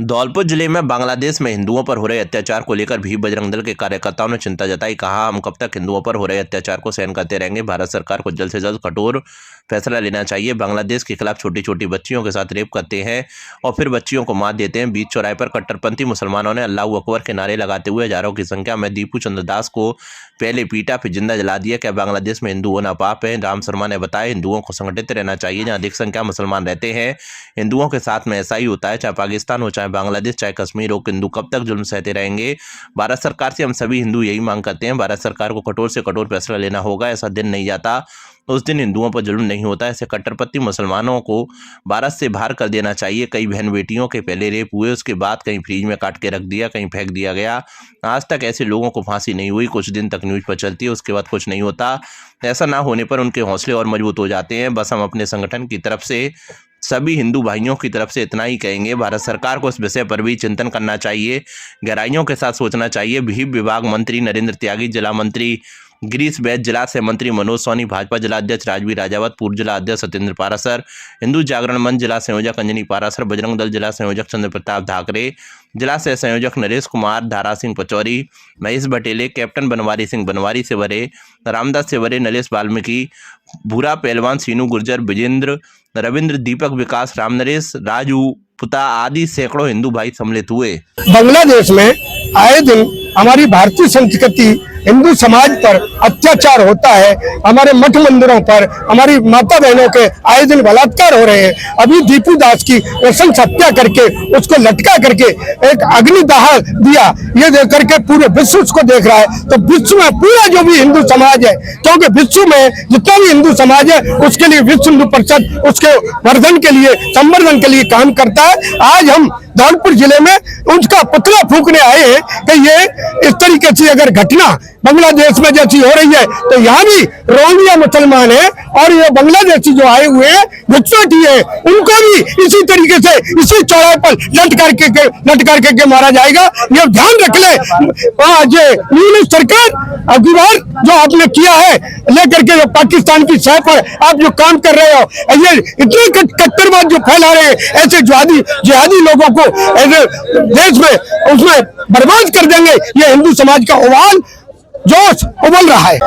धौलपुर जिले में बांग्लादेश में हिंदुओं पर हो रहे अत्याचार को लेकर भी बजरंग दल के कार्यकर्ताओं ने चिंता जताई। कहा, हम कब तक हिंदुओं पर हो रहे अत्याचार को सहन करते रहेंगे। भारत सरकार को जल्द से जल्द कठोर फैसला लेना चाहिए। बांग्लादेश के खिलाफ छोटी छोटी बच्चियों के साथ रेप करते हैं और फिर बच्चियों को मार देते हैं। बीच चौराहे पर कट्टरपंथी मुसलमानों ने अल्लाहू अकबर के नारे लगाते हुए हजारों की संख्या में दीपू चंद्र दास को पहले पीटा फिर जिंदा जला दिया। क्या बांग्लादेश में हिंदू होना पाप है? राम शर्मा ने बताया, हिंदुओं को संगठित रहना चाहिए। जहाँ अधिक संख्या मुसलमान रहते हैं, हिंदुओं के साथ में ऐसा ही होता है। चाहे पाकिस्तान हो, चाहे बांग्लादेश, चाहे कश्मीर हो, हिंदू कब तक जुल्म सहते रहेंगे। भारत सरकार से हम सभी हिंदू यही मांग करते हैं, भारत सरकार को कठोर से कठोर फैसला लेना होगा। ऐसा दिन नहीं जाता उस दिन हिंदुओं पर जुल्म नहीं होता। ऐसे कट्टरपंथी मुसलमानों को भारत से बाहर कर देना चाहिए। कई बहन बेटियों के पहले रेप हुए, उसके बाद कहीं फ्रीज में काट के रख दिया, कहीं फेंक दिया गया। आज तक ऐसे लोगों को फांसी नहीं हुई। कुछ दिन तक न्यूज पर चलती है, उसके बाद कुछ नहीं होता। ऐसा ना होने पर उनके हौसले और मजबूत हो जाते हैं। बस हम अपने संगठन की तरफ से सभी हिंदू भाइयों की तरफ से इतना ही कहेंगे, भारत सरकार को इस विषय पर भी चिंतन करना चाहिए, गहराइयों के साथ सोचना चाहिए। विभाग मंत्री नरेंद्र त्यागी, जिला मंत्री गिरीश बैद, जिला सह मंत्री मनोज सोनी, भाजपा जिला अध्यक्ष राजवीर राजावत, पूर्व जिला अध्यक्ष सत्येंद्र पारासर, हिंदू जागरण मंच जिला संयोजक अंजनी पारासर, बजरंग दल जिला संयोजक चंद्र प्रताप धाकरे, जिला सह संयोजक नरेश कुमार, धारा सिंह पचौरी, महेश बटेले, कैप्टन बनवारी सिंह बनवारी से वरे, रामदास से वरे, नलेश वाल्मीकि, भूरा पहलवान, सीनू गुर्जर, विजेंद्र, रविंद्र, दीपक, विकास, राम नरेश, राजू पुता आदि सैकड़ों हिंदू भाई सम्मिलित हुए। बांग्लादेश में आए दिन हमारी भारतीय संस्कृति हिंदू समाज पर अत्याचार होता है। हमारे मठ मंदिरों पर हमारी माता बहनों के आए दिन बलात्कार हो रहे हैं। अभी दीपू दास की नृशंस हत्या करके उसको लटका करके एक अग्निदाह दिया, ये देख करके पूरे विश्व उसको देख रहा है। तो विश्व में पूरा जो भी हिंदू समाज है, क्योंकि विश्व में जितना भी हिंदू समाज है उसके लिए विश्व हिंदू परिषद उसके वर्धन के लिए, संवर्धन के लिए काम करता है। आज हम धौलपुर जिले में उसका पुतला फूंकने आए हैं कि ये इस तरीके से अगर घटना बांग्लादेश में जैसी हो रही है तो यहाँ भी रोहिंग्या मुसलमान है और ये बांग्लादेशी जो आए हुए हैं घुसपैठी है, उनको भी इसी तरीके से इसी चौराहे पर लट करके मारा जाएगा। ये ध्यान रख ले। ये न्यू सरकार अगली बार जो आपने किया है लेकर के पाकिस्तान की सह पर आप जो काम कर रहे हो, ये इतने कट्टरवाद जो फैला रहे हैं, ऐसे जिहादी लोगों को ऐसे देश में उसमें बर्बाद कर देंगे। ये हिंदू समाज का उबाल जोश उबल रहा है।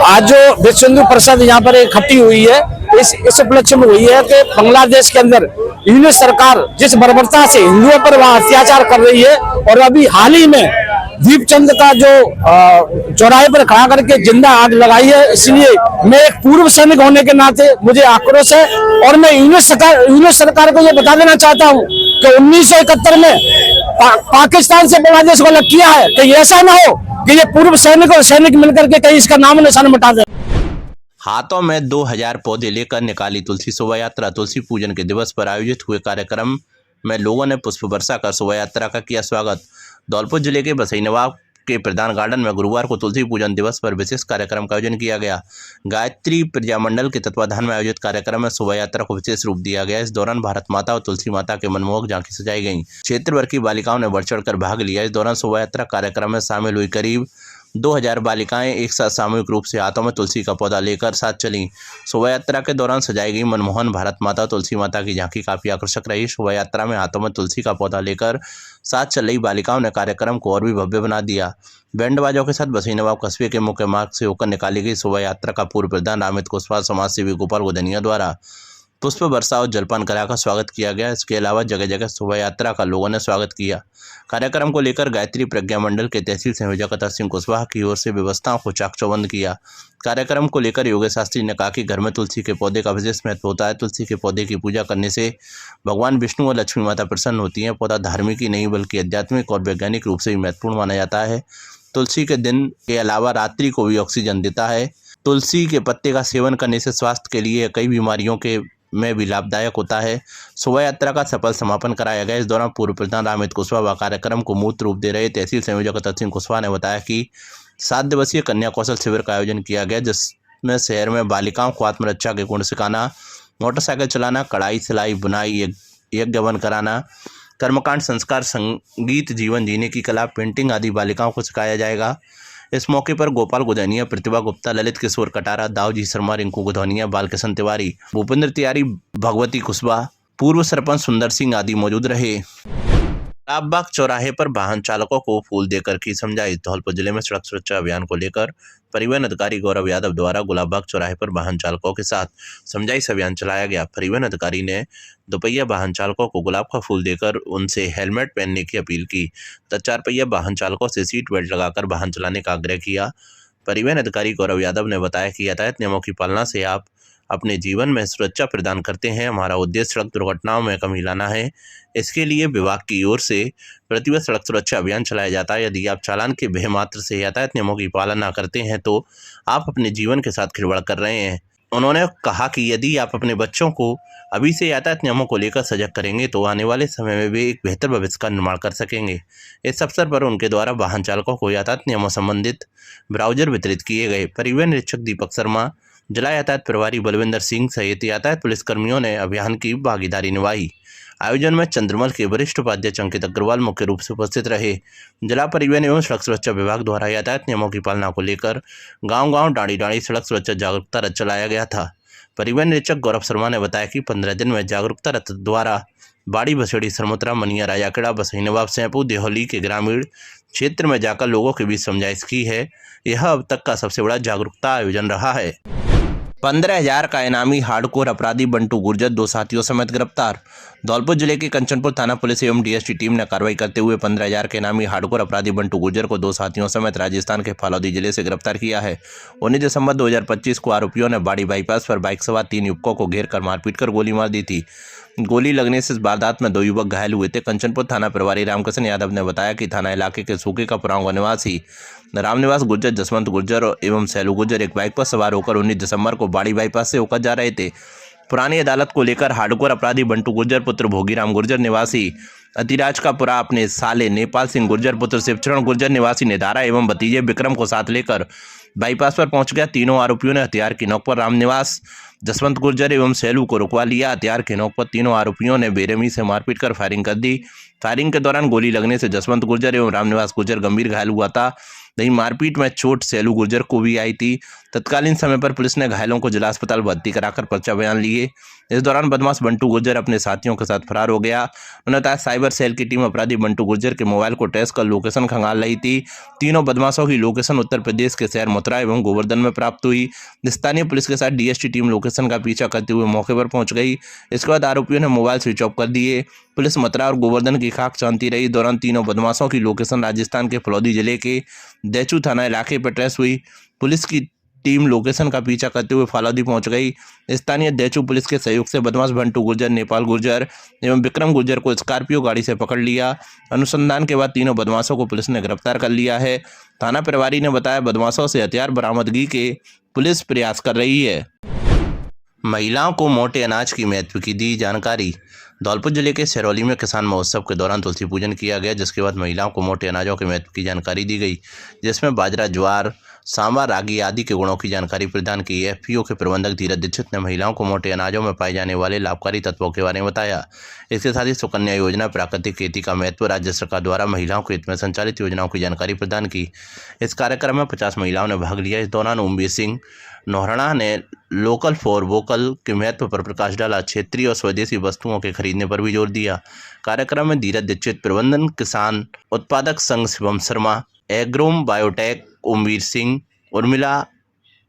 आज जो विश्व हिंदू परिषद यहाँ पर इकट्ठी हुई है, इस उपलक्ष्य में हुई है कि बांग्लादेश के अंदर यूनियन सरकार जिस बर्बरता से हिंदुओं पर वहाँ अत्याचार कर रही है, और अभी हाल ही में दीपचंद का जो चौराहे पर खड़ा करके जिंदा आग लगाई है, इसलिए मैं एक पूर्व सैनिक होने के नाते मुझे आक्रोश है। और मैं यूनियन सरकार को ये बता देना चाहता हूँ कि 1971 में पाकिस्तान से बांग्लादेश को अलग किया है, तो ऐसा ना हो कि ये पूर्व सैनिक और सैनिक मिलकर के कहीं इसका नाम निशान मिटा दे। हाथों में 2000 पौधे लेकर निकाली तुलसी शोभा यात्रा। तुलसी पूजन के दिवस पर आयोजित हुए कार्यक्रम में लोगों ने पुष्प वर्षा कर शोभा यात्रा का किया स्वागत। धौलपुर जिले के बसई नवाब के प्रधान गार्डन में गुरुवार को तुलसी पूजन दिवस पर विशेष कार्यक्रम का आयोजन किया गया। गायत्री प्रजामंडल के तत्वाधान में आयोजित कार्यक्रम में शोभा यात्रा को विशेष रूप दिया गया। इस दौरान भारत माता और तुलसी माता के मनमोहक झांकी सजाई गई। क्षेत्र भर की बालिकाओं ने बढ़ चढ़कर भाग लिया। इस दौरान शोभा यात्रा कार्यक्रम में शामिल हुई करीब 2000 बालिकाएं एक साथ सामूहिक रूप से हाथों में तुलसी का पौधा लेकर साथ चलीं। शोभा यात्रा के दौरान सजाई गई मनमोहन भारत माता और तुलसी माता की झांकी काफी आकर्षक रही। शोभा यात्रा में हाथों में तुलसी का पौधा लेकर साथ चल रही बालिकाओं ने कार्यक्रम को और भी भव्य बना दिया। बैंड बाजों के साथ बसई नवाब कस्बे के मुख्य मार्ग से होकर निकाली गई शोभा यात्रा का पूर्व प्रधान अमित कुशवाहा, समाज सेवी गोपाल गोदनिया द्वारा पुष्प वर्षा और जलपान कराकर स्वागत किया गया। इसके अलावा जगह जगह शोभा यात्रा का लोगों ने स्वागत किया। कार्यक्रम को लेकर गायत्री प्रज्ञा मंडल के तहसील संयोजक अतः सिंह कुशवाहा की ओर से व्यवस्थाओं को चाक चौबंद किया। कार्यक्रम को लेकर योगेश शास्त्री ने कहा कि घर में तुलसी के पौधे का विशेष महत्व होता है। तुलसी के पौधे की पूजा करने से भगवान विष्णु और लक्ष्मी माता प्रसन्न होती हैं। पौधा धार्मिक ही नहीं बल्कि आध्यात्मिक और वैज्ञानिक रूप से भी महत्वपूर्ण माना जाता है। तुलसी के दिन के अलावा रात्रि को भी ऑक्सीजन देता है। तुलसी के पत्ते का सेवन करने से स्वास्थ्य के लिए कई बीमारियों के में भी लाभदायक होता है। शोभा यात्रा का सफल समापन कराया गया। इस दौरान पूर्व प्रधान अमित कुशवाहा कार्यक्रम को मूर्त रूप दे रहे तहसील संयोजक अतः सिंह कुशवाहा ने बताया कि 7 दिवसीय कन्या कौशल शिविर का आयोजन किया गया, जिसमें शहर में बालिकाओं को आत्मरक्षा के गुण सिखाना, मोटरसाइकिल चलाना, कढ़ाई, सिलाई, बुनाई, यज्ञ हवन कराना, कर्मकांड, संस्कार, संगीत, जीवन जीने की कला, पेंटिंग आदि बालिकाओं को सिखाया जाएगा। इस मौके पर गोपाल गोदनिया, प्रतिभा गुप्ता, ललित किशोर कटारा, दाऊजी शर्मा, रिंकू गोधौनिया, बालकिशन तिवारी, भूपेंद्र तिवारी, भगवती कुशवाहा, पूर्व सरपंच सुंदर सिंह आदि मौजूद रहे। गुलाबबाग चौराहे पर वाहन चालकों को फूल देकर की समझाइश। धौलपुर जिले में सड़क सुरक्षा अभियान को लेकर परिवहन अधिकारी गौरव यादव द्वारा गुलाबबाग चौराहे पर वाहन चालकों के साथ समझाइश अभियान चलाया गया। परिवहन अधिकारी ने दोपहिया वाहन चालकों को गुलाब का फूल देकर उनसे हेलमेट पहनने की अपील की तथा चार पहिया वाहन चालकों से सीट बेल्ट लगाकर वाहन चलाने का आग्रह किया। परिवहन अधिकारी गौरव यादव ने बताया कि यातायात नियमों की पालना से आप अपने जीवन में सुरक्षा प्रदान करते हैं। हमारा उद्देश्य सड़क दुर्घटनाओं में कमी लाना है। इसके लिए विभाग की ओर से प्रतिवर्ष सड़क सुरक्षा अभियान चलाया जाता है। यदि आप चालान के भय मात्र से यातायात नियमों की पालना करते हैं तो आप अपने जीवन के साथ खिलवाड़ कर रहे हैं। उन्होंने कहा कि यदि आप अपने बच्चों को अभी से यातायात नियमों को लेकर सजग करेंगे तो आने वाले समय में वे एक बेहतर भविष्य का निर्माण कर सकेंगे। इस अवसर पर उनके द्वारा वाहन चालकों को यातायात नियमों संबंधित ब्राउजर वितरित किए गए। परिवहन निरीक्षक दीपक शर्मा, जिला यातायात प्रभारी बलविंदर सिंह सहित यातायात पुलिसकर्मियों ने अभियान की भागीदारी निभाई। आयोजन में चंद्रमल के वरिष्ठ उपाध्यक्ष अंकित अग्रवाल मुख्य रूप से उपस्थित रहे। जिला परिवहन एवं सड़क सुरक्षा विभाग द्वारा यातायात नियमों की पालना को लेकर गांव-गांव, डाड़ी-डाड़ी सड़क सुरक्षा जागरूकता रथ चलाया गया था। परिवहन निरीक्षक गौरव शर्मा ने बताया कि 15 दिन में जागरूकता रथ द्वारा बाड़ी, बसेड़ी, सरमुत्रा, मनिया, राजाखेड़ा, बसई नवाब, सैंपू, देहली के ग्रामीण क्षेत्र में जाकर लोगों के बीच समझाइश की है। यह अब तक का सबसे बड़ा जागरूकता आयोजन रहा है। 15,000 का इनामी हार्डकोर अपराधी बंटू गुर्जर 2 साथियों समेत गिरफ्तार। धौलपुर जिले की कंचनपुर थाना पुलिस एवं डीएसटी टीम ने कार्रवाई करते हुए 15,000 के इनामी हार्डकोर अपराधी बंटू गुर्जर को 2 साथियों समेत राजस्थान के फालौदी जिले से गिरफ्तार किया है। 19 दिसंबर 2025 को आरोपियों ने बाड़ी बाईपास पर बाइक सवार 3 युवकों को घेर कर मारपीट कर गोली मार दी थी। गोली लगने से इस वारदात में 2 युवक घायल हुए थे। कंचनपुर थाना प्रभारी रामकृष्ण यादव ने बताया कि थाना इलाके के सूखे का पुराव निवासी रामनिवास गुर्जर, जसवंत गुर्जर एवं सैलू गुर्जर एक बाइक पर सवार होकर 19 दिसंबर को बाड़ी बाईपास से होकर जा रहे थे। पुरानी अदालत को लेकर हार्डकोर अपराधी बंटू गुर्जर पुत्र भोगीराम गुर्जर निवासी अतिराज का पुरा अपने साले नेपाल सिंह गुर्जर पुत्र शिवचरण गुर्जर निवासी निधारा एवं भतीजे विक्रम को साथ लेकर बाईपास पर पहुंच गया। तीनों आरोपियों ने हथियार की नोक पर रामनिवास, जसवंत गुर्जर एवं सैलू को रुकवा लिया। हथियार के नोक पर तीनों आरोपियों ने बेरहमी से मारपीट कर फायरिंग कर दी। फायरिंग के दौरान गोली लगने से जसवंत गुर्जर एवं रामनिवास गुर्जर गंभीर घायल हुआ था। वहीं मारपीट में चोट सैलू गुर्जर को भी आई थी। तत्कालीन समय पर पुलिस ने घायलों को जिला अस्पताल भर्ती कराकर पर्चा बयान लिए। इस दौरान बदमाश बंटू गुर्जर अपने साथियों के साथ फरार हो गया। उन्होंने बताया साइबर सेल की टीम अपराधी बंटू गुर्जर के मोबाइल को टेस्ट कर लोकेशन खंगाल रही थी। तीनों बदमाशों की लोकेशन उत्तर प्रदेश के शहर मथुरा एवं गोवर्धन में प्राप्त हुई। स्थानीय पुलिस के साथ डीएसटी टीम लोकेशन का पीछा करते हुए मौके पर पहुंच गई। इसके बाद आरोपियों ने मोबाइल स्विच ऑफ कर दिए। पुलिस मथुरा और गोवर्धन की खाक छानती रही। दौरान तीनों बदमाशों की लोकेशन राजस्थान के फलौदी जिले के देचू थाना इलाके पर ट्रेस हुई। पुलिस की टीम लोकेशन का पीछा करते हुए फालौदी पहुंच गई। स्थानीय देचू पुलिस के सहयोग से बदमाश बंटू गुर्जर, नेपाल गुर्जर एवं विक्रम गुर्जर को स्कॉर्पियो गाड़ी से पकड़ लिया। अनुसंधान के बाद तीनों बदमाशों को पुलिस ने गिरफ्तार कर लिया है। थाना प्रभारी ने बताया बदमाशों से हथियार बरामदगी के पुलिस प्रयास कर रही है। महिलाओं को मोटे अनाज की महत्व की दी जानकारी। धौलपुर जिले के सिरौली में किसान महोत्सव के दौरान तुलसी पूजन किया गया, जिसके बाद महिलाओं को मोटे अनाजों के महत्व की जानकारी दी गई, जिसमें बाजरा, ज्वार, सांवा, रागी आदि के गुणों की जानकारी प्रदान की। एफपीओ के प्रबंधक धीरज दीक्षित ने महिलाओं को मोटे अनाजों में पाए जाने वाले लाभकारी तत्वों के बारे में बताया। इसके साथ ही सुकन्या योजना, प्राकृतिक खेती का महत्व, राज्य सरकार द्वारा महिलाओं के हित में संचालित योजनाओं की जानकारी प्रदान की। इस कार्यक्रम में 50 महिलाओं ने भाग लिया। इस दौरान ओमवीर सिंह नोहरणा ने लोकल फॉर वोकल के महत्व पर प्रकाश डाला। क्षेत्रीय और स्वदेशी वस्तुओं के खरीदने पर भी जोर दिया। कार्यक्रम में धीरज दीक्षित, प्रबंधन किसान उत्पादक संघ शिवम शर्मा, एग्रोम बायोटेक ओमवीर सिंह, उर्मिला,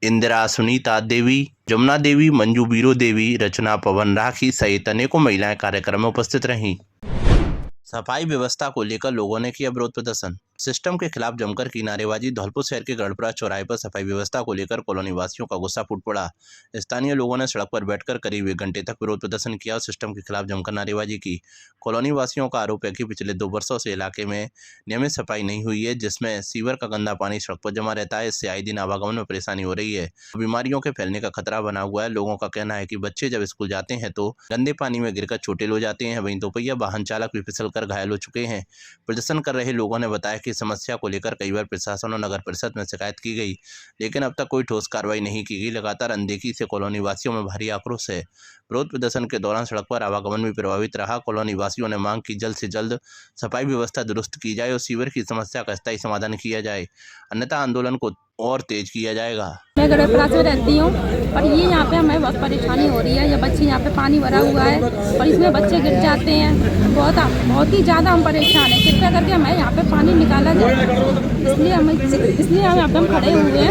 इंदिरा, सुनीता देवी, जमुना देवी, मंजू बीरो देवी, रचना, पवन राखी सहित अनेकों महिलाएं कार्यक्रम में उपस्थित रहीं। सफाई व्यवस्था को लेकर लोगों ने किया विरोध प्रदर्शन। सिस्टम के खिलाफ जमकर की नारेबाजी। धौलपुर शहर के गढ़पुरा चौराहे पर सफाई व्यवस्था को लेकर कॉलोनी वासियों का गुस्सा फूट पड़ा। स्थानीय लोगों ने सड़क पर बैठकर करीब 1 घंटे तक विरोध प्रदर्शन किया और सिस्टम के खिलाफ जमकर नारेबाजी की। कॉलोनी वासियों का आरोप है कि पिछले 2 वर्षों से इलाके में नियमित सफाई नहीं हुई है, जिसमें सीवर का गंदा पानी सड़क पर जमा रहता है। इससे आए दिन आवागमन में परेशानी हो रही है। बीमारियों के फैलने का खतरा बना हुआ है। लोगों का कहना है कि बच्चे जब स्कूल जाते हैं तो गंदे पानी में गिरकर चोटिल हो जाते हैं। वहीं दोपहिया वाहन चालक भी फिसल कर घायल हो चुके हैं। प्रदर्शन कर रहे लोगों ने बताया कि समस्या को लेकर कई बार प्रशासन और नगर परिषद में शिकायत की गई, लेकिन अब तक कोई ठोस कार्रवाई नहीं की गई। लगातार अनदेखी से कॉलोनी वासियों में भारी आक्रोश है। विरोध प्रदर्शन के दौरान सड़क पर आवागमन भी प्रभावित रहा। कॉलोनी वासियों ने मांग की जल्द से जल्द सफाई व्यवस्था दुरुस्त की जाए और सीवर की समस्या का स्थायी समाधान किया जाए, अन्यथा आंदोलन को और तेज किया जाएगा। मैं गढ़पुरा से रहती हूँ और ये यहाँ पे हमें बहुत परेशानी हो रही है। ये बच्चे यहाँ पे पानी भरा हुआ है और इसमें बच्चे गिर जाते हैं। बहुत ही ज़्यादा हम परेशान हैं। कृपया करके हमें यहाँ पे पानी निकाला जाए, इसलिए हम यहाँ पे खड़े हुए हैं।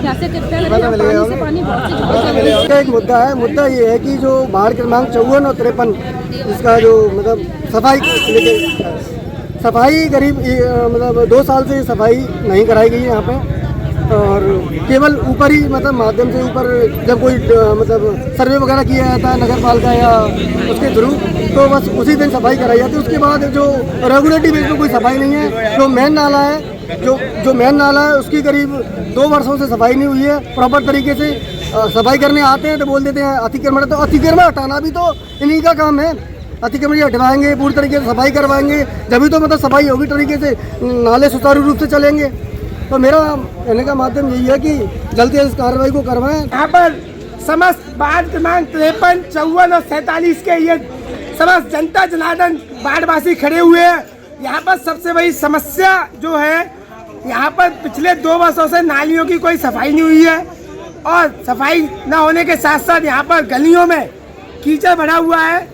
यहाँ से कृपया करके पानी बहुत जरूरी है। एक मुद्दा है। मुद्दा ये है कि जो वार्ड क्रमांक 54 और 53 इसका जो मतलब सफाई करीब मतलब 2 साल से सफाई नहीं कराई गई है यहाँ पे, और केवल ऊपर ही मतलब माध्यम से ऊपर जब कोई मतलब सर्वे वगैरह किया जाता है नगर पालिका या उसके थ्रू, तो बस उसी दिन सफाई कराई जाती है। उसके बाद जो रेगुलेटरी बेस पे कोई सफाई नहीं है। जो मेन नाला है जो मेन नाला है उसकी करीब 2 वर्षों से सफाई नहीं हुई है प्रॉपर तरीके से। सफाई करने आते हैं तो बोल देते हैं अतिक्रमण, तो अतिक्रमण हटाना भी तो इन्हीं का काम है। अतिक्रमण हटवाएंगे, पूरी तरीके से सफाई करवाएंगे, जभी तो मतलब सफाई होगी तरीके से, नाले सुचारू रूप से चलेंगे। तो मेरा कहने का माध्यम यही है कि जल्दी इस कार्रवाई को करवाएं। यहाँ पर समस्त वार्ड क्रमांक 53, 54 और 47 के ये समस्त जनता जनार्दन वार्डवासी खड़े हुए हैं। यहाँ पर सबसे बड़ी समस्या जो है, यहाँ पर पिछले 2 वर्षों से नालियों की कोई सफाई नहीं हुई है, और सफाई न होने के साथ साथ यहाँ पर गलियों में कीचड़ भरा हुआ है।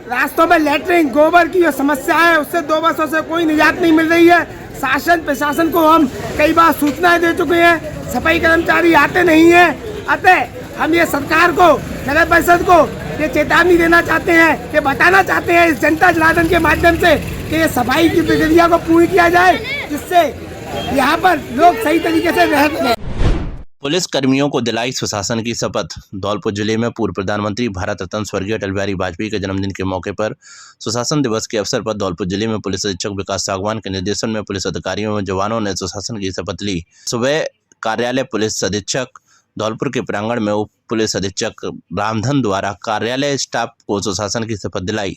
रास्तों में लैटरिन गोबर की जो समस्या है उससे 2 वर्षों से कोई निजात नहीं मिल रही है। शासन प्रशासन को हम कई बार सूचनाएं दे चुके हैं, सफाई कर्मचारी आते नहीं हैं। अतः हम ये सरकार को, नगर परिषद को ये चेतावनी देना चाहते हैं, ये बताना चाहते हैं इस जनता जनार्दन के माध्यम से कि ये सफाई की प्रक्रिया को पूरी किया जाए, जिससे यहाँ पर लोग सही तरीके से रह सकें। पुलिस कर्मियों को दिलाई सुशासन की शपथ। धौलपुर जिले में पूर्व प्रधानमंत्री भारत रत्न स्वर्गीय अटल बिहारी वाजपेयी के जन्मदिन के मौके पर सुशासन दिवस के अवसर पर धौलपुर जिले में पुलिस अधीक्षक विकास सागवान के निर्देशन में पुलिस अधिकारियों व जवानों ने सुशासन की शपथ ली। सुबह कार्यालय पुलिस अधीक्षक धौलपुर के प्रांगण में उप पुलिस अधीक्षक रामधन द्वारा कार्यालय स्टाफ को सुशासन की शपथ दिलाई।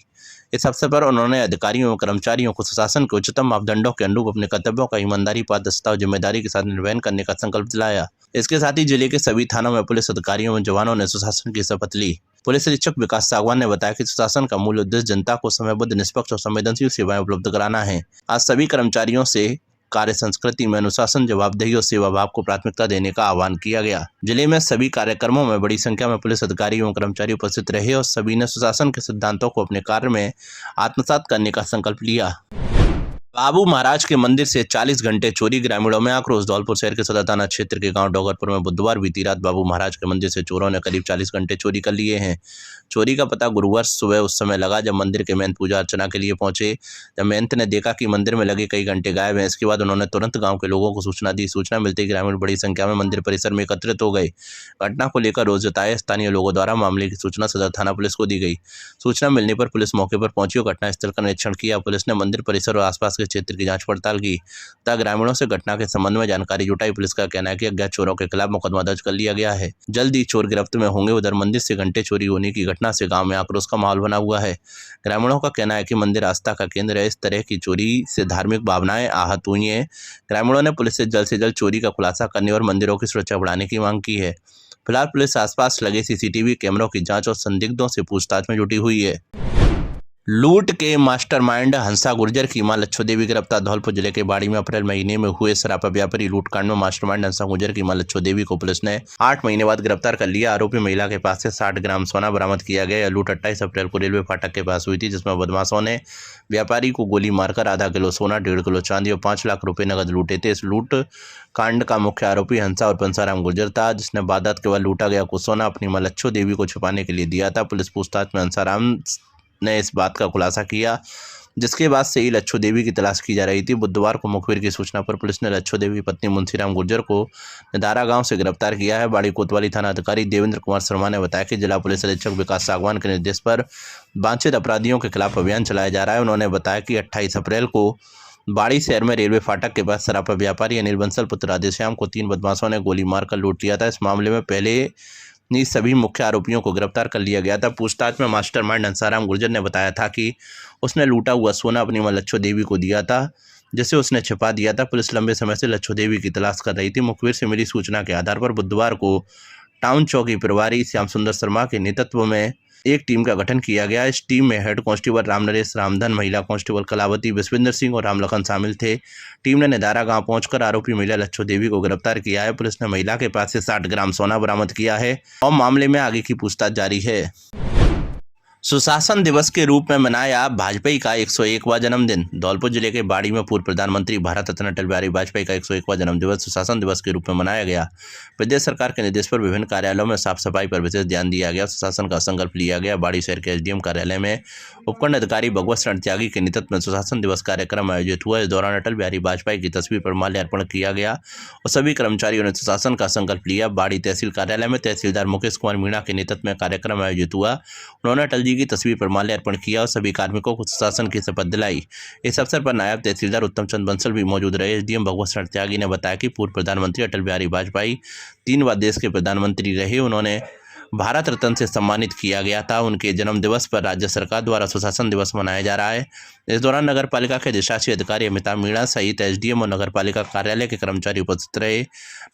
इस अवसर पर उन्होंने अधिकारियों और कर्मचारियों को सुशासन के उच्चतम मापदंडों के अनुरूप अपने कर्तव्यों का ईमानदारी, पारदर्शिता और जिम्मेदारी के साथ निर्वहन करने का संकल्प दिलाया। इसके साथ ही जिले के सभी थानों में पुलिस अधिकारियों और जवानों ने सुशासन की शपथ ली। पुलिस अधीक्षक विकास सागवान ने बताया कि सुशासन का मूल उद्देश्य जनता को समयबद्ध, निष्पक्ष और संवेदनशील सेवाएं उपलब्ध कराना है। आज सभी कर्मचारियों से कार्य संस्कृति में अनुशासन, जवाबदेही और सेवा भाव को प्राथमिकता देने का आह्वान किया गया। जिले में सभी कार्यक्रमों में बड़ी संख्या में पुलिस अधिकारी एवं कर्मचारी उपस्थित रहे और सभी ने सुशासन के सिद्धांतों को अपने कार्य में आत्मसात करने का संकल्प लिया। बाबू महाराज के मंदिर से 40 घंटे चोरी, ग्रामीणों में आक्रोश। धौलपुर शहर के सदर थाना क्षेत्र के गांव डोगरपुर में बुधवार बीती रात बाबू महाराज के मंदिर से चोरों ने करीब 40 घंटे चोरी कर लिए हैं। चोरी का पता गुरुवार सुबह उस समय लगा जब मंदिर के महंत पूजा अर्चना के लिए पहुंचे। जब महंत ने देखा कि मंदिर में लगे कई घंटे गायब हैं, इसके बाद उन्होंने तुरंत गाँव के लोगों को सूचना दी। सूचना मिलते ही ग्रामीण बड़ी संख्या में मंदिर परिसर में एकत्रित हो गए। घटना को लेकर रोष जताए स्थानीय लोगों द्वारा मामले की सूचना सदर थाना पुलिस को दी गई। सूचना मिलने पर पुलिस मौके पर पहुंची और घटनास्थल का निरीक्षण किया। पुलिस ने मंदिर परिसर और आसपास के क्षेत्र की जांच पड़ताल की तथा ग्रामीणों से घटना के संबंध में जानकारी जुटाई। पुलिस का कहना है कि अज्ञात चोरों के खिलाफ मुकदमा दर्ज कर लिया गया है। जल्द ही चोर गिरफ्त में होंगे। उधर मंदिर से घंटे चोरी होने की घटना से गांव में आक्रोश का माहौल बना हुआ है। ग्रामीणों का कहना है कि मंदिर आस्था का केंद्र है, इस तरह की चोरी से धार्मिक भावनाएं आहत हुई हैं। ग्रामीणों ने पुलिस से जल्द चोरी का खुलासा करने और मंदिरों की सुरक्षा बढ़ाने की मांग की है। फिलहाल पुलिस आसपास लगे सीसीटीवी कैमरों की जांच और संदिग्धों से पूछताछ में जुटी हुई है। लूट के मास्टरमाइंड हंसा गुर्जर की मां लच्छो देवी गिरफ्तार। धौलपुर जिले के बाड़ी में अप्रैल महीने में हुए सराफा व्यापारी लूटकांड में मास्टरमाइंड हंसा गुर्जर की मां लच्छो देवी को पुलिस ने 8 महीने बाद गिरफ्तार कर लिया। आरोपी महिला के पास से 60 ग्राम सोना बरामद किया गया। यह लूट 28 अप्रैल को रेलवे फाटक के पास हुई थी, जिसमें बदमाशों ने व्यापारी को गोली मारकर आधा किलो सोना, 1.5 किलो चांदी और 5 लाख रुपए नकद लूटे थे। इस लूट कांड का मुख्य आरोपी हंसा और पंसाराम गुर्जर था, जिसने वारदात के बाद लूटा गया कुछ सोना अपनी मां लच्छो देवी को छुपाने के लिए दिया था। पुलिस पूछताछ में हंसाराम ने इस बात का खुलासा किया, जिसके बाद से ही लच्छो देवी की तलाश की जा रही थी। बुधवार को मुखबिर की सूचना पर पुलिस ने लच्छो देवी पत्नी मुंशीराम गुर्जर को निदारा गांव से गिरफ्तार किया है। बाड़ी कोतवाली थाना अधिकारी देवेंद्र कुमार शर्मा ने बताया कि जिला पुलिस अधीक्षक विकास सागवान के निर्देश पर वांछित अपराधियों के खिलाफ अभियान चलाया जा रहा है। उन्होंने बताया कि 28 अप्रैल को बाड़ी शहर में रेलवे फाटक के पास सराफा व्यापारी अनिल बंसल पुत्र राधेश्याम को 3 बदमाशों ने गोली मारकर लूट लिया था। इस मामले में पहले इन सभी मुख्य आरोपियों को गिरफ्तार कर लिया गया था। पूछताछ में मास्टरमाइंड हंसाराम गुर्जर ने बताया था कि उसने लूटा हुआ सोना अपनी मां लच्छो देवी को दिया था, जिसे उसने छिपा दिया था। पुलिस लंबे समय से लच्छो देवी की तलाश कर रही थी। मुखबिर से मिली सूचना के आधार पर बुधवार को टाउन चौकी प्रभारी श्याम सुंदर शर्मा के नेतृत्व में एक टीम का गठन किया गया। इस टीम में हेड कांस्टेबल रामनरेश रामधन, महिला कांस्टेबल कलावती, विश्वेंद्र सिंह और रामलखन शामिल थे। टीम ने नेदारा गांव पहुंचकर आरोपी महिला लच्छो देवी को गिरफ्तार किया है। पुलिस ने महिला के पास से 60 ग्राम सोना बरामद किया है और मामले में आगे की पूछताछ जारी है। सुशासन दिवस के रूप में मनाया वाजपेयी का 101वां जन्मदिन। धौलपुर जिले के बाड़ी में पूर्व प्रधानमंत्री भारत रत्न अटल बिहारी वाजपेयी का 101वां जन्म दिवस सुशासन दिवस के रूप में मनाया गया। प्रदेश सरकार के निर्देश पर विभिन्न कार्यालयों में साफ सफाई पर विशेष ध्यान दिया गया। सुशासन का संकल्प लिया गया। बाड़ी शहर के एसडीएम कार्यालय में उपखंड अधिकारी भगवत शरण त्यागी के नेतृत्व में सुशासन दिवस कार्यक्रम आयोजित हुआ। इस दौरान अटल बिहारी वाजपेयी की तस्वीर पर माल्यार्पण किया गया और सभी कर्मचारियों ने सुशासन का संकल्प लिया। बाड़ी तहसील कार्यालय में तहसीलदार मुकेश कुमार मीणा के नेतृत्व में कार्यक्रम आयोजित हुआ। उन्होंने अटल जी की तस्वीर पर माल्यार्पण किया और सभी कार्मिकों को सुशासन की शपथ दिलाई। इस अवसर पर नायब तहसीलदार उत्तम चंद बंसल भी मौजूद रहे। एसडीएम भगवत शरण त्यागी ने बताया कि पूर्व प्रधानमंत्री अटल बिहारी वाजपेयी 3 बार देश के प्रधानमंत्री रहे। उन्होंने भारत रत्न से सम्मानित किया गया था। उनके जन्म दिवस पर राज्य सरकार द्वारा सुशासन दिवस मनाया जा रहा है। इस दौरान नगर पालिका के अधिशासी अधिकारी अमिताभ मीणा सहित एसडीएम और नगर पालिका कार्यालय के कर्मचारी उपस्थित रहे।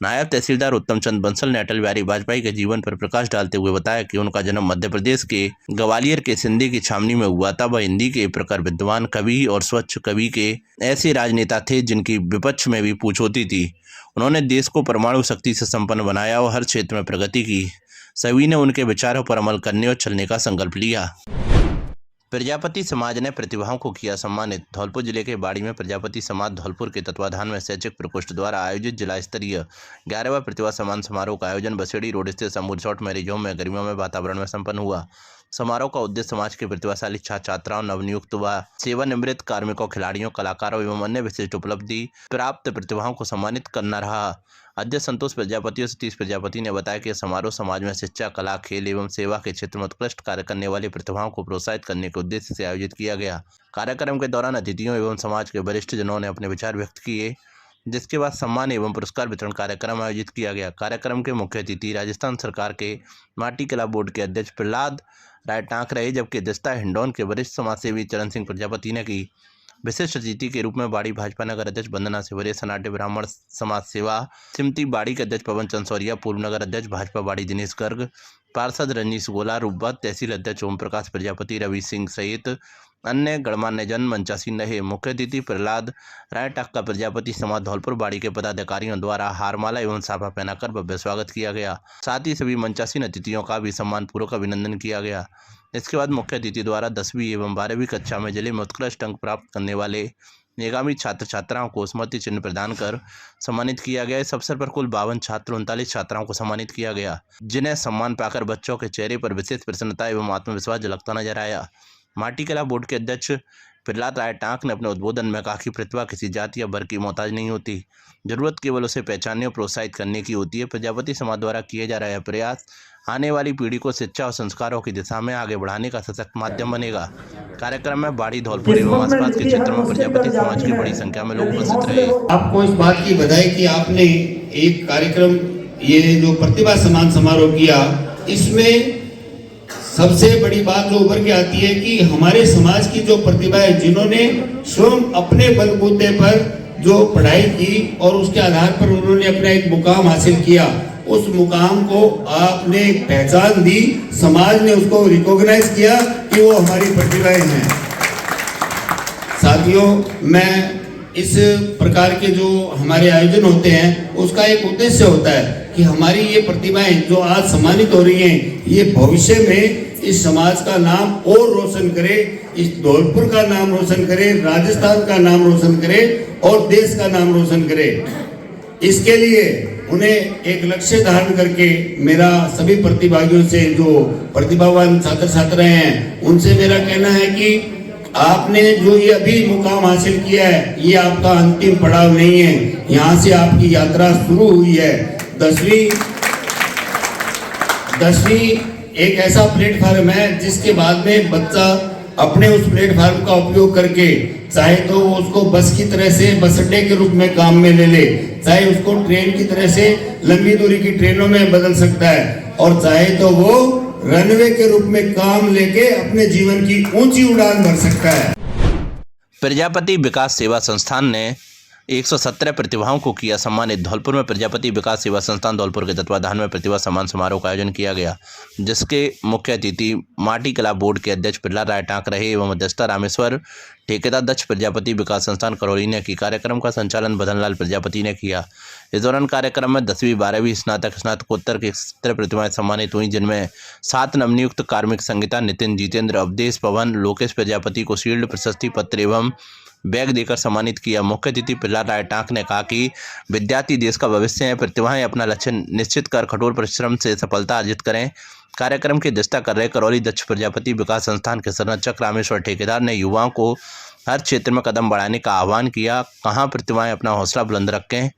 नायब तहसीलदार उत्तम चंद बंसल ने अटल बिहारी वाजपेयी के जीवन पर प्रकाश डालते हुए बताया कि उनका जन्म मध्य प्रदेश के ग्वालियर के सिंधी की छावनी में हुआ था। वह हिंदी के प्रखर विद्वान कवि और स्वच्छ कवि के ऐसे राजनेता थे जिनकी विपक्ष में भी पूछ होती थी। उन्होंने देश को परमाणु शक्ति से संपन्न बनाया और हर क्षेत्र में प्रगति की। सभी ने उनके विचारों पर अमल करने और चलने का संकल्प लिया। प्रजापति समाज ने प्रतिभाओं को किया सम्मानित। धौलपुर जिले के बाड़ी में प्रजापति समाज धौलपुर के तत्वाधान में शैक्षिक प्रकोष्ठ द्वारा आयोजित जिला स्तरीय 11वां प्रतिभा सम्मान समारोह का आयोजन बसेड़ी रोड स्थित समूह रिसोर्ट मैरिज होम में गरिमामय वातावरण में संपन्न हुआ। समारोह का उद्देश्य समाज के प्रतिभाशाली छात्र छात्राओं, नवनियुक्त व सेवानिवृत्त कार्मिकों, खिलाड़ियों, कलाकारों एवं अन्य विशिष्ट उपलब्धि प्राप्त प्रतिभाओं को सम्मानित करना रहा। अध्यक्ष संतोष प्रजापति और सतीश प्रजापति ने बताया कि यह समारोह समाज में शिक्षा, कला, खेल एवं सेवा के क्षेत्र में उत्कृष्ट कार्य करने वाले प्रतिभाओं को प्रोत्साहित करने के उद्देश्य से आयोजित किया गया। कार्यक्रम के दौरान अतिथियों एवं समाज के वरिष्ठ जनों ने अपने विचार व्यक्त किए, जिसके बाद सम्मान एवं पुरस्कार वितरण कार्यक्रम आयोजित किया गया। कार्यक्रम के मुख्य अतिथि राजस्थान सरकार के माटी कला बोर्ड के अध्यक्ष प्रहलाद राय टाँक रहे, जबकि अध्यक्षता हिंडौन के वरिष्ठ समाजसेवी चरण सिंह प्रजापति ने की। विशिष्ट अतिथि के रूप में बाड़ी भाजपा नगर अध्यक्ष वंदना सिवरे, सनाटे ब्राह्मण समाज सेवा समिति बाड़ी के अध्यक्ष पवन चंसौरिया, पूर्व नगर अध्यक्ष भाजपा बाड़ी दिनेश गर्ग, पार्षद रजनीश गोला, रूपबत तहसील अध्यक्ष ओम प्रकाश प्रजापति, रवि सिंह सहित अन्य गणमान्य जन मंचासीन रहे। मुख्य अतिथि प्रहलाद राय टाक्का प्रजापति समाज धौलपुर बाड़ी के पदाधिकारियों द्वारा हारमाला एवं साफा पहनाकर भव्य स्वागत किया गया। साथ ही सभी मंचासीन अतिथियों का भी सम्मानपूर्वक अभिनंदन किया गया। इसके बाद मुख्य अतिथि द्वारा 10वीं एवं 12वीं कक्षा में जिले में उत्कृष्ट अंक प्राप्त करने वाले निगामी छात्र छात्राओं को स्मृति चिन्ह प्रदान कर सम्मानित किया गया। इस अवसर पर कुल 52 छात्र 39 छात्राओं को सम्मानित किया गया, जिन्हें सम्मान पाकर बच्चों के चेहरे पर विशेष प्रसन्नता एवं आत्मविश्वास झलकता नजर आया। माटी कला बोर्ड के अध्यक्ष प्रहलाद राय टाँक ने अपने उद्बोधन में कहा कि प्रतिभा किसी जाति या वर्ग की मोहताज नहीं होती, जरूरत केवल उसे पहचानने और प्रोत्साहित करने की होती है। प्रजापति समाज द्वारा किए जा रहा प्रयास आने वाली पीढ़ी को शिक्षा और संस्कारों की दिशा में आगे बढ़ाने का सशक्त माध्यम बनेगा। कार्यक्रम में बाड़ी, धौलपुर एवं आसपास के क्षेत्रों में प्रजापति समाज की बड़ी संख्या में लोग उपस्थित रहे। आपको इस बात की बधाई कि आपने एक कार्यक्रम, ये जो प्रतिभा सम्मान समारोह किया, इसमें सबसे बड़ी बात जो उभर के आती है कि हमारे समाज की जो प्रतिभा है, जिन्होंने स्वयं अपने बलबूते पर जो पढ़ाई की और उसके आधार पर उन्होंने अपना एक मुकाम हासिल किया, उस मुकाम को आपने एक पहचान दी, समाज ने उसको रिकॉग्नाइज किया कि वो हमारी प्रतिभाएं हैं। साथियों, मैं इस प्रकार के जो हमारे आयोजन होते हैं उसका एक उद्देश्य होता है कि हमारी ये प्रतिभाएं जो आज सम्मानित हो रही हैं, ये भविष्य में इस समाज का नाम और रोशन करे, इस धौलपुर का नाम रोशन करे, राजस्थान का नाम रोशन करे और देश का नाम रोशन करे। इसके लिए उन्हें एक लक्ष्य धारण करके मेरा सभी प्रतिभागियों से, जो प्रतिभावान छात्र छात्राएं हैं, उनसे मेरा कहना है कि आपने जो ये अभी मुकाम हासिल किया है, ये आपका अंतिम पड़ाव नहीं है। यहाँ से आपकी यात्रा शुरू हुई है। 10वीं एक ऐसा प्लेटफार्म है जिसके बाद में बच्चा अपने उस प्लेटफार्म का उपयोग करके चाहे तो वो उसको बस की तरह से बस अड्डे के रूप में काम में ले ले, चाहे उसको ट्रेन की तरह से लंबी दूरी की ट्रेनों में बदल सकता है, और चाहे तो वो रनवे के रूप में काम लेके अपने जीवन की ऊंची उड़ान भर सकता है। प्रजापति विकास सेवा संस्थान ने 117 प्रतिभाओं को किया सम्मानित। धौलपुर में प्रजापति विकास सेवा संस्थान धौलपुर के तत्वाधान में प्रतिभा सम्मान समारोह का आयोजन किया गया, जिसके मुख्य अतिथि माटी कला बोर्ड के अध्यक्ष प्रहलाद राय टाँक रहे एवं अध्यक्षता रामेश्वर ठेकेदार दक्ष प्रजापति विकास संस्थान करौली ने की। कार्यक्रम का संचालन बदनलाल प्रजापति ने किया। इस दौरान कार्यक्रम में 10वीं 12वीं स्नातक स्नातकोत्तर की 17 प्रतिभाएं सम्मानित हुई, जिनमें 7 नवनियुक्त कार्मिक संगीता नितिन जितेंद्र अवधेश पवन लोकेश प्रजापति को शील्ड प्रशस्ति पत्र एवं बैग देकर सम्मानित किया। मुख्य अतिथि प्रहलाद राय टाँक ने कहा कि विद्यार्थी देश का भविष्य है, प्रतिभाएं अपना लक्ष्य निश्चित कर कठोर परिश्रम से सफलता अर्जित करें। कार्यक्रम की अध्यक्षता कर रहे करौली दक्ष प्रजापति विकास संस्थान के संरक्षक रामेश्वर ठेकेदार ने युवाओं को हर क्षेत्र में कदम बढ़ाने का आह्वान किया। कहाँ प्रतिभाएं अपना हौसला बुलंद रखें,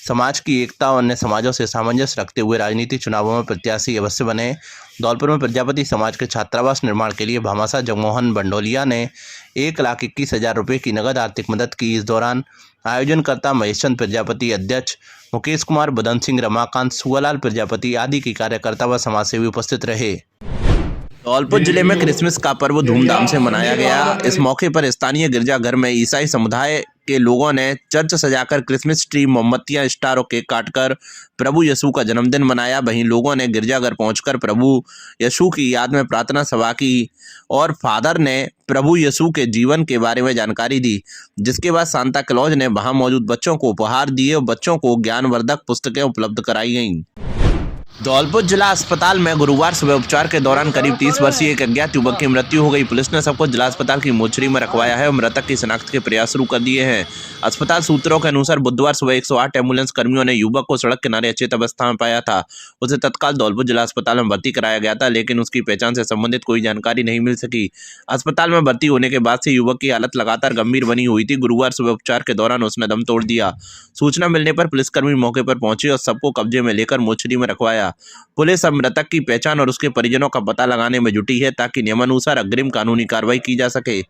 समाज की एकता और अन्य समाजों से सामंजस्य रखते हुए राजनीतिक चुनावों में प्रत्याशी अवश्य बने। धौलपुर में प्रजापति समाज के छात्रावास निर्माण के लिए भामाशाह जगमोहन बंडोलिया ने 1,21,000 रुपये की नगद आर्थिक मदद की। इस दौरान आयोजनकर्ता महेशचंद प्रजापति, अध्यक्ष मुकेश कुमार, बदन सिंह, रमाकांत, सुअलाल प्रजापति आदि के कार्यकर्ता व समाजसेवी उपस्थित रहे। धौलपुर जिले में क्रिसमस का पर्व धूमधाम से मनाया गया। इस मौके पर स्थानीय गिरजाघर में ईसाई समुदाय के लोगों ने चर्च सजाकर क्रिसमस ट्री, मोमबत्तियां, स्टार और केक काटकर प्रभु यीशु का जन्मदिन मनाया। वहीं लोगों ने गिरजाघर पहुंचकर प्रभु यीशु की याद में प्रार्थना सभा की और फादर ने प्रभु यीशु के जीवन के बारे में जानकारी दी, जिसके बाद सांता क्लॉज ने वहां मौजूद बच्चों को उपहार दिए और बच्चों को ज्ञानवर्धक पुस्तकें उपलब्ध कराई गईं। धौलपुर जिला अस्पताल में गुरुवार सुबह उपचार के दौरान करीब 30 वर्षीय एक अज्ञात युवक की मृत्यु हो गई। पुलिस ने सबको जिला अस्पताल की मोर्चरी में रखवाया है और मृतक की शिनाख्त के प्रयास शुरू कर दिए हैं। अस्पताल सूत्रों के अनुसार बुधवार सुबह 108 एम्बुलेंस कर्मियों ने युवक को सड़क किनारे अचेत अवस्था में पाया था। उसे तत्काल धौलपुर जिला अस्पताल में भर्ती कराया गया था, लेकिन उसकी पहचान से संबंधित कोई जानकारी नहीं मिल सकी। अस्पताल में भर्ती होने के बाद से युवक की हालत लगातार गंभीर बनी हुई थी। गुरुवार सुबह उपचार के दौरान उसने दम तोड़ दिया। सूचना मिलने पर पुलिसकर्मी मौके पर पहुंचे और सबको कब्जे में लेकर मोर्चरी में रखवाया। पुलिस अब मृतक की पहचान और उसके परिजनों का पता लगाने में जुटी है, ताकि नियमानुसार अग्रिम कानूनी कार्रवाई की जा सके।